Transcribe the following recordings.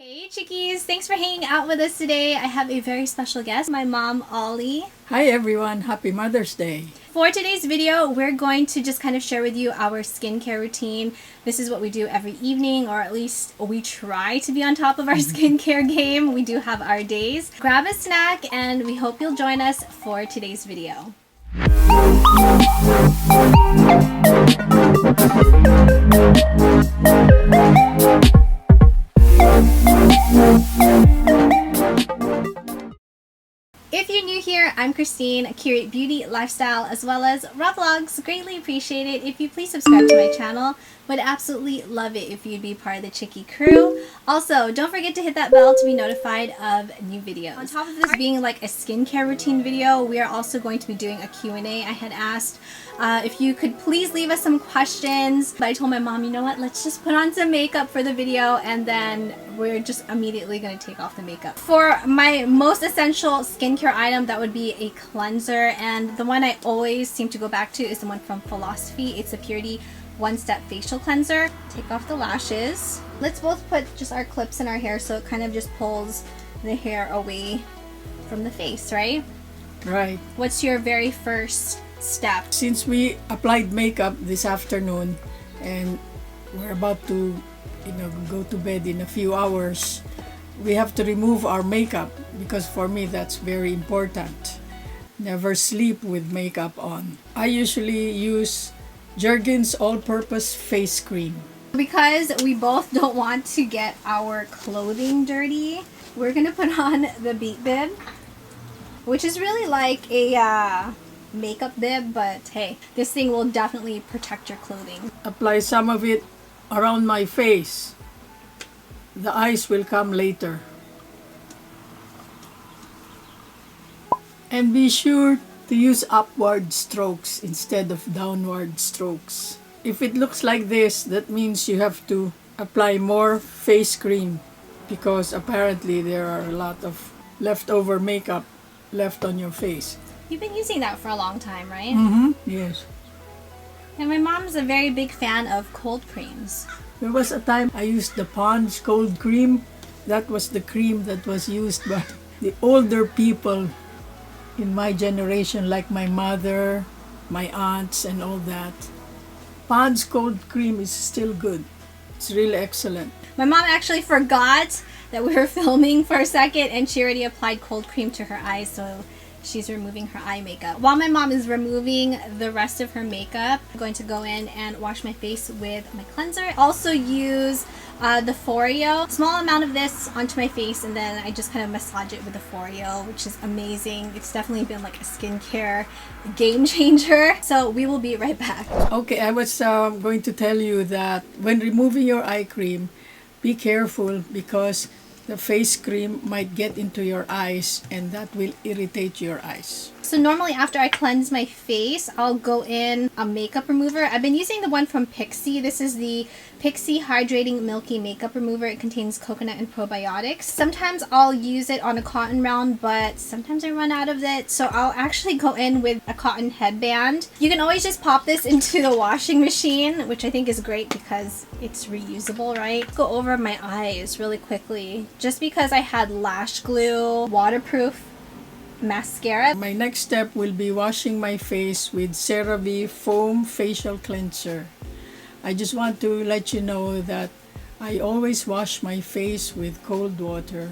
Hey chickies, thanks for hanging out with us today. I have a very special guest, my mom, Ollie. Hi everyone, happy Mother's Day. For today's video, we're going to just kind of share with you our skincare routine. This is what we do every evening, or at least we try to be on top of our skincare game. We do have our days. Grab a snack and we hope you'll join us for today's video. If you're new here, I'm Christine. I curate beauty, lifestyle, as well as raw vlogs. Greatly appreciate it if you please subscribe to my channel. Would absolutely love it if you'd be part of the Chickie crew. Also, don't forget to hit that bell to be notified of new videos. On top of this being like a skincare routine video, we are also going to be doing a Q&A. I had asked if you could please leave us some questions, but I told my mom, you know what, let's just put on some makeup for the video and then we're just immediately going to take off the makeup. For my most essential skincare item, that would be a cleanser, and the one I always seem to go back to is the one from Philosophy. It's a Purity one-step facial cleanser. Take off the lashes. Let's both put just our clips in our hair so it kind of just pulls the hair away from the face, right? Right. What's your very first step? Since we applied makeup this afternoon and we're about to go to bed in a few hours, we have to remove our makeup because for me that's very important. Never sleep with makeup on. I usually use Jergens all-purpose face cream. Because we both don't want to get our clothing dirty, we're gonna put on the Beat Bib, which is really like a makeup bib, but hey, this thing will definitely protect your clothing. Apply some of it around my face. The eyes will come later. And be sure to use upward strokes instead of downward strokes. If it looks like this, that means you have to apply more face cream because apparently there are a lot of leftover makeup left on your face. You've been using that for a long time, right? Mm-hmm. Yes. And my mom's a very big fan of cold creams. There was a time I used the Pond's cold cream. That was the cream that was used by the older people in my generation, like my mother, my aunts, and all that. Pond's cold cream is still good. It's really excellent. My mom actually forgot that we were filming for a second and she already applied cold cream to her eyes, so she's removing her eye makeup. While my mom is removing the rest of her makeup, I'm going to go in and wash my face with my cleanser. Also use the Foreo. Small amount of this onto my face and then I just kind of massage it with the Foreo, which is amazing. It's definitely been like a skincare game changer. So we will be right back. Okay, I was going to tell you that when removing your eye cream, be careful because the face cream might get into your eyes and that will irritate your eyes. So normally after I cleanse my face, I'll go in a makeup remover. I've been using the one from Pixi. This is the Pixi Hydrating Milky Makeup Remover. It contains coconut and probiotics. Sometimes I'll use it on a cotton round, but sometimes I run out of it. So I'll actually go in with a cotton headband. You can always just pop this into the washing machine, which I think is great because it's reusable, right? Go over my eyes really quickly. Just because I had lash glue, waterproof mascara. My next step will be washing my face with CeraVe Foam Facial Cleanser. I just want to let you know that I always wash my face with cold water,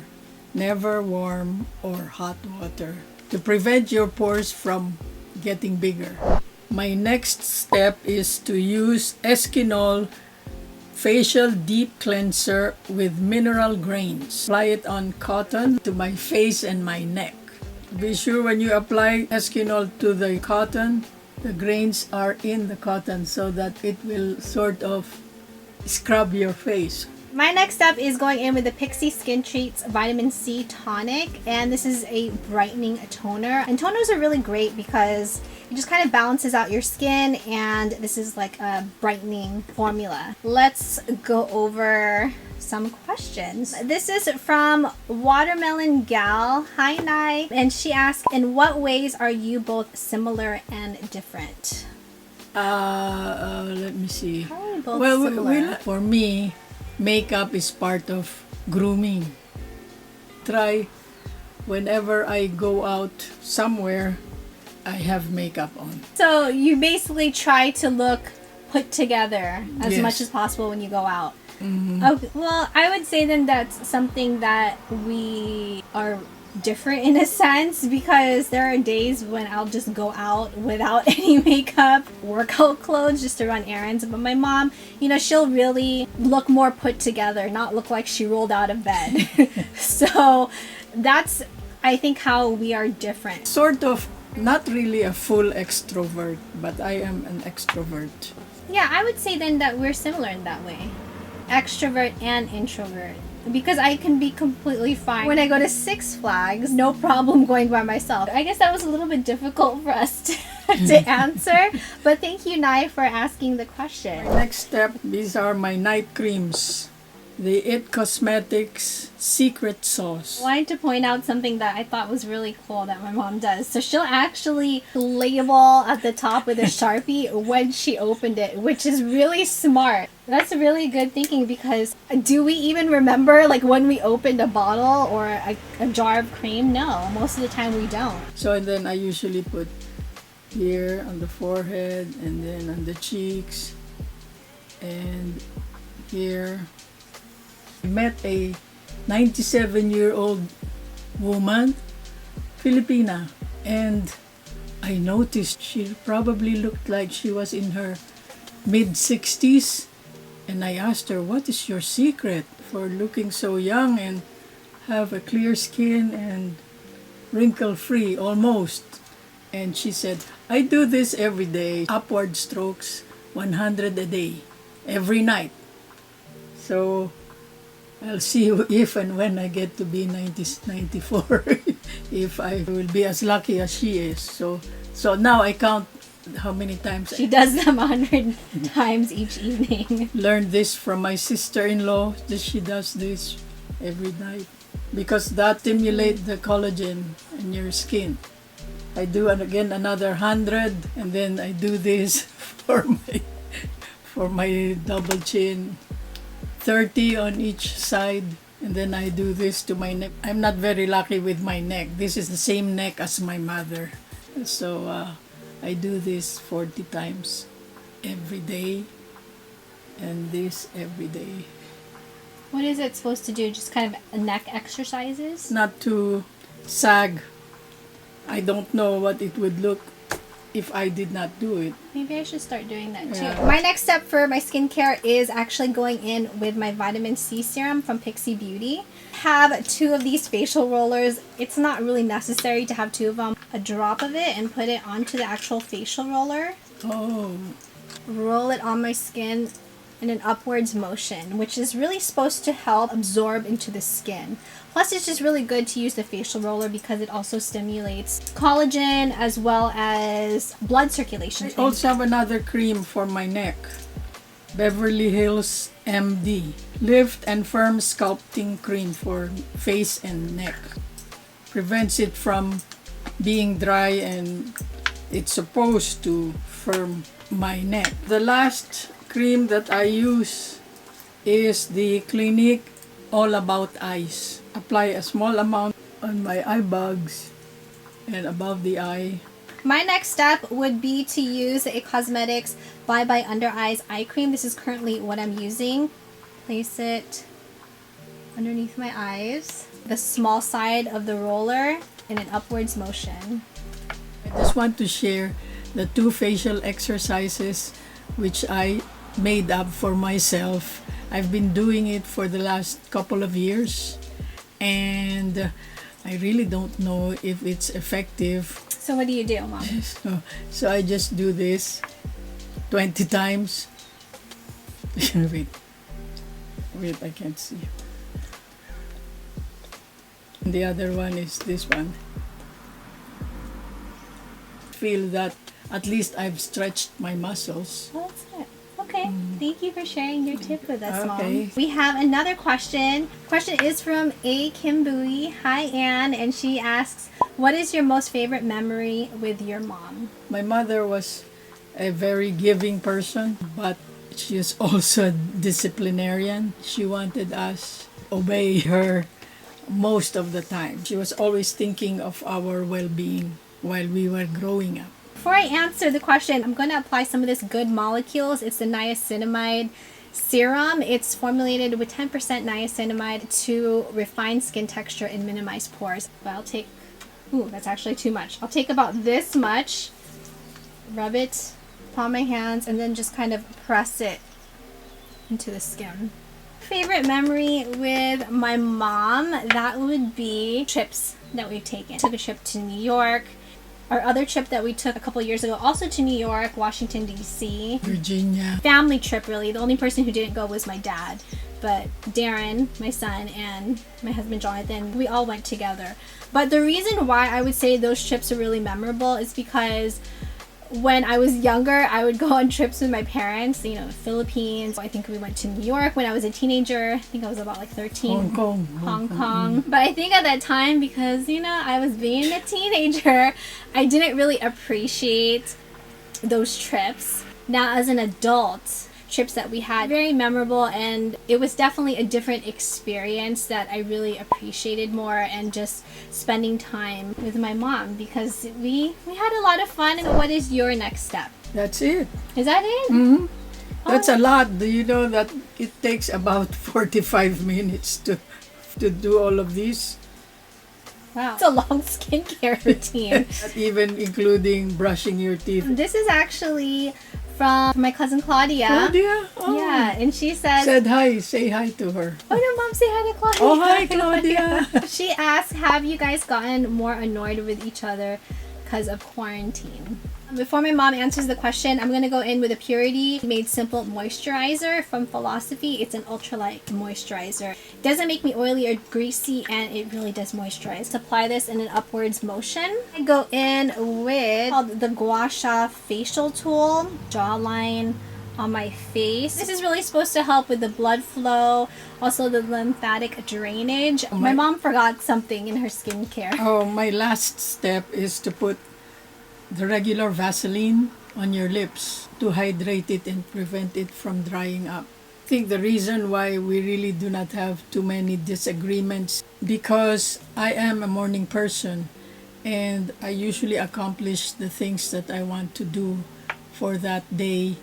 never warm or hot water, to prevent your pores from getting bigger. My next step is to use Eskinol Facial Deep Cleanser with mineral grains. Apply it on cotton to my face and my neck. Be sure when you apply Eskinol to the cotton, the grains are in the cotton so that it will sort of scrub your face. My next step is going in with the Pixi Skin Treats Vitamin C Tonic, and this is a brightening toner. And toners are really great because it just kind of balances out your skin, and this is like a brightening formula. Let's go over some questions. This is from Watermelon Gal. Hi, Nai. And she asked, in what ways are you both similar and different? Let me see. Probably both Well, similar. for me, makeup is part of grooming. Try whenever I go out somewhere, I have makeup on. So you basically try to look put together as Yes. much as possible when you go out. Okay, well, I would say then that's something that we are different in a sense, because there are days when I'll just go out without any makeup, workout clothes just to run errands. But my mom, she'll really look more put together, not look like she rolled out of bed. So that's, I think, how we are different. Sort of, not really a full extrovert, but I am an extrovert. Yeah, I would say then that we're similar in that way. Extrovert and introvert. Because I can be completely fine when I go to Six Flags, no problem going by myself. I guess that was a little bit difficult for us to answer, but thank you, Nai, for asking the question. Next step, these are my night creams. The It Cosmetics Secret Sauce. I wanted to point out something that I thought was really cool that my mom does. So she'll actually label at the top with a Sharpie when she opened it, which is really smart. That's really good thinking, because do we even remember like when we opened a bottle or a jar of cream? No, most of the time we don't. So and then I usually put here on the forehead, and then on the cheeks, and here. I met a 97-year-old woman, Filipina, and I noticed she probably looked like she was in her mid-60s, and I asked her, what is your secret for looking so young and have a clear skin and wrinkle-free almost? And she said, I do this every day, upward strokes, 100 a day, every night. So I'll see if and when I get to be 94, if I will be as lucky as she is. So now I count how many times She does them 100 times each evening. learned this from my sister-in-law, that she does this every night, because that stimulates the collagen in your skin. I do again another 100, and then I do this for my double chin, 30 on each side, and then I do this to my neck. I'm not very lucky with my neck. This is the same neck as my mother, so I do this 40 times every day, and this every day. What is it supposed to do? Just kind of neck exercises? Not to sag. I don't know what it would look if I did not do it. Maybe I should start doing that too. Yeah. My next step for my skincare is actually going in with my vitamin C serum from Pixie Beauty. Have 2 of these facial rollers. It's not really necessary to have 2 of them. A drop of it and put it onto the actual facial roller. Oh, Roll it on my skin in an upwards motion, which is really supposed to help absorb into the skin. Plus, it's just really good to use the facial roller because it also stimulates collagen as well as blood circulation. I also have another cream for my neck. Beverly Hills MD. Lift and Firm Sculpting Cream for face and neck. Prevents it from being dry, and it's supposed to firm my neck. The last cream that I use is the Clinique All About Eyes. Apply a small amount on my eye bags and above the eye. My next step would be to use the It Cosmetics Bye Bye Under Eyes Eye Cream. This is currently what I'm using. Place it underneath my eyes. The small side of the roller in an upwards motion. I just want to share the 2 facial exercises which I made up for myself. I've been doing it for the last couple of years, and I really don't know if it's effective. So what do you do, Mom? So I just do this 20 times. Wait, I can't see. The other one is this one. Feel that at least I've stretched my muscles. Oh, that's it. Okay. Thank you for sharing your tip with us, Okay. Mom. We have another question. Question is from A. Kim Bowie. Hi, Anne. And she asks, what is your most favorite memory with your mom? My mother was a very giving person, but she is also a disciplinarian. She wanted us obey her most of the time. She was always thinking of our well-being while we were growing up. Before I answer the question, I'm going to apply some of this Good Molecules. It's the niacinamide serum. It's formulated with 10% niacinamide to refine skin texture and minimize pores. But I'll take, ooh, that's actually too much. I'll take about this much, rub it upon my hands, and then just kind of press it into the skin. Favorite memory with my mom, that would be trips that we've taken. Took a trip to New York. Our other trip that we took a couple years ago, also to New York, Washington, D.C. Virginia. Family trip, really. The only person who didn't go was my dad. But Darren, my son, and my husband Jonathan, we all went together. But the reason why I would say those trips are really memorable is because when I was younger, I would go on trips with my parents, you know, Philippines. I think we went to New York when I was a teenager. I think I was about like 13. Hong Kong. But I think at that time, because, you know, I was being a teenager, I didn't really appreciate those trips. Now, as an adult, trips that we had, very memorable, and it was definitely a different experience that I really appreciated more, and just spending time with my mom, because we had a lot of fun. And what is your next step? That's it. Is that it? Mm-hmm. That's a lot. Do you know that it takes about 45 minutes to do all of this? Wow. It's a long skincare routine. Not even including brushing your teeth. This is actually from my cousin Claudia. Claudia? Oh. Yeah, and she said hi. Say hi to her. Oh no, Mom, say hi to Claudia. Oh, hi, Claudia. She asked, have you guys gotten more annoyed with each other because of quarantine? Before my mom answers the question, I'm going to go in with a Purity Made Simple moisturizer from Philosophy. It's an ultralight moisturizer. It doesn't make me oily or greasy, and it really does moisturize. Apply this in an upwards motion. I go in with called the Gua Sha facial tool, jawline on my face. This is really supposed to help with the blood flow, also the lymphatic drainage. My mom forgot something in her skincare. Oh, my last step is to put the regular Vaseline on your lips to hydrate it and prevent it from drying up. I think the reason why we really do not have too many disagreements, because I am a morning person and I usually accomplish the things that I want to do for that day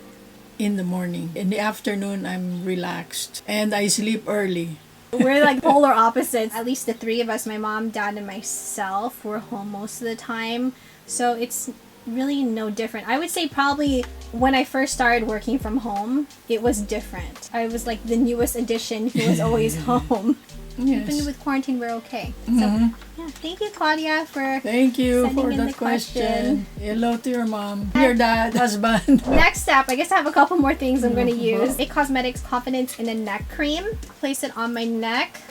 in the morning. In the afternoon, I'm relaxed and I sleep early. We're like polar opposites. At least the three of us, my mom, dad, and myself, were home most of the time. So it's really no different. I would say probably when I first started working from home, it was different. I was like the newest addition who was always home. Yes. Even with quarantine, we're okay. Mm-hmm. So yeah, thank you, Claudia, for Thank you sending for in that the question. Hello to your mom, your dad, husband. Next step, I guess I have a couple more things I'm going to use. It Cosmetics Confidence in a Neck Cream. Place it on my neck.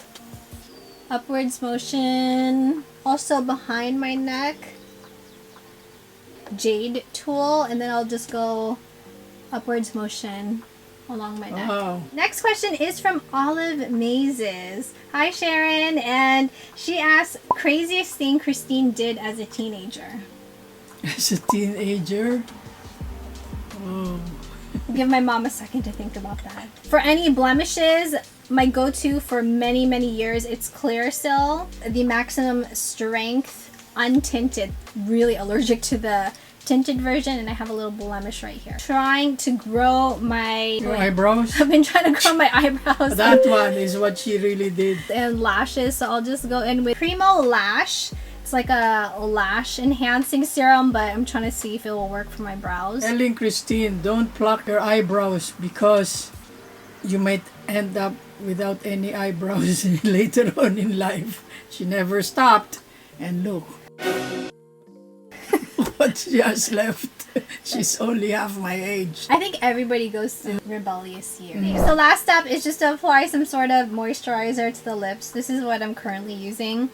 Upwards motion. Also behind my neck. Jade tool. And then I'll just go upwards motion along my neck. Wow. Next question is from Olive Mazes. Hi, Sharon. And she asks, craziest thing Christine did as a teenager. As a teenager? Oh. Give my mom a second to think about that. For any blemishes, my go-to for many, many years, it's Clearasil. The maximum strength, untinted. Really allergic to the tinted version, and I have a little blemish right here. Trying to grow my eyebrows? I've been trying to grow my eyebrows. That one is what she really did. And lashes, so I'll just go in with Primo Lash. It's like a lash enhancing serum, but I'm trying to see if it will work for my brows. Telling Christine, don't pluck your eyebrows because you might end up without any eyebrows later on in life. She never stopped. And look what she has left. She's only half my age. I think everybody goes through rebellious years. So last step is just to apply some sort of moisturizer to the lips. This is what I'm currently using.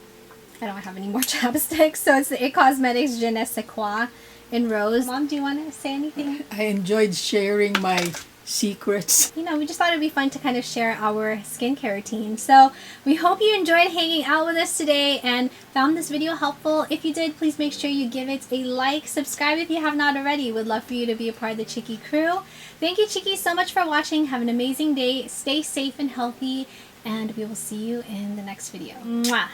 I don't have any more chapsticks, so it's the It Cosmetics Je ne sais quoi in Rose. Mom, do you want to say anything? I enjoyed sharing my secrets. You know, we just thought it'd be fun to kind of share our skincare routine. So we hope you enjoyed hanging out with us today and found this video helpful. If you did, please make sure you give it a like, subscribe if you have not already. We'd love for you to be a part of the Chicky crew. Thank you, Chicky, so much for watching. Have an amazing day. Stay safe and healthy. and we will see you in the next video. Mwah!